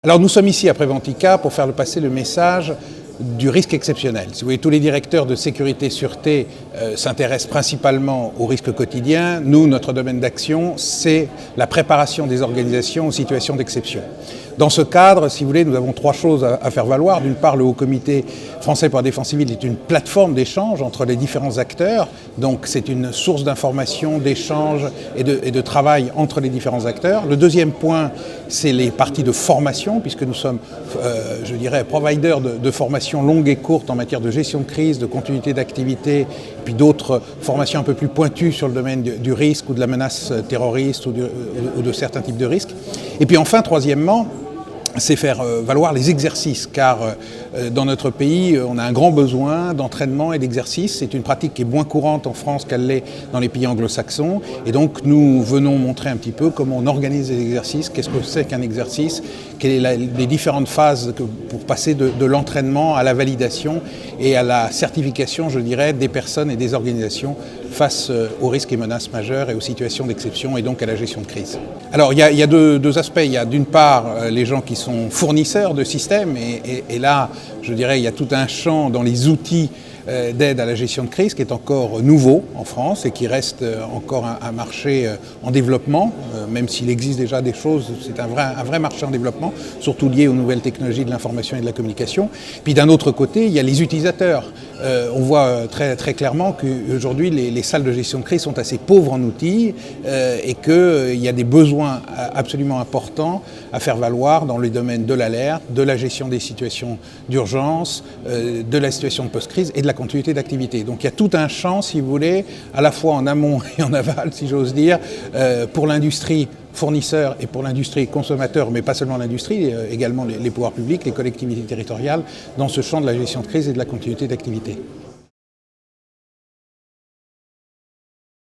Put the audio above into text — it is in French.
Alors nous sommes ici à Préventica pour faire passer le message du risque exceptionnel. Si vous voulez, tous les directeurs de sécurité et sûreté s'intéressent principalement aux risques quotidiens. Nous, notre domaine d'action, c'est la préparation des organisations aux situations d'exception. Dans ce cadre, si vous voulez, nous avons trois choses à faire valoir. D'une part, le Haut Comité français pour la défense civile est une plateforme d'échange entre les différents acteurs. Donc c'est une source d'information, d'échange et de travail entre les différents acteurs. Le deuxième point, c'est les parties de formation, puisque nous sommes, je dirais, providers de formation longue et courte en matière de gestion de crise, de continuité d'activité, puis d'autres formations un peu plus pointues sur le domaine du risque ou de la menace terroriste ou de certains types de risques. Et puis enfin, troisièmement, c'est faire valoir les exercices, car dans notre pays, on a un grand besoin d'entraînement et d'exercice. C'est une pratique qui est moins courante en France qu'elle l'est dans les pays anglo-saxons. Et donc, nous venons montrer un petit peu comment on organise les exercices, qu'est-ce que c'est qu'un exercice, quelles sont les différentes phases pour passer de l'entraînement à la validation et à la certification, je dirais, des personnes et des organisations face aux risques et menaces majeures et aux situations d'exception et donc à la gestion de crise. Alors, il y a deux aspects. Il y a d'une part les gens qui sont fournisseurs de systèmes et là, je dirais, il y a tout un champ dans les outils d'aide à la gestion de crise qui est encore nouveau en France et qui reste encore un marché en développement, même s'il existe déjà des choses, c'est un vrai marché en développement, surtout lié aux nouvelles technologies de l'information et de la communication. Puis d'un autre côté, il y a les utilisateurs. On voit très clairement qu'aujourd'hui, les salles de gestion de crise sont assez pauvres en outils et qu'il y a des besoins absolument importants à faire valoir dans les domaines de l'alerte, de la gestion des situations d'urgence, de la situation de post-crise et de la continuité d'activité. Donc il y a tout un champ, si vous voulez, à la fois en amont et en aval, si j'ose dire, pour l'industrie fournisseur et pour l'industrie consommateur, mais pas seulement l'industrie, également les pouvoirs publics, les collectivités territoriales, dans ce champ de la gestion de crise et de la continuité d'activité.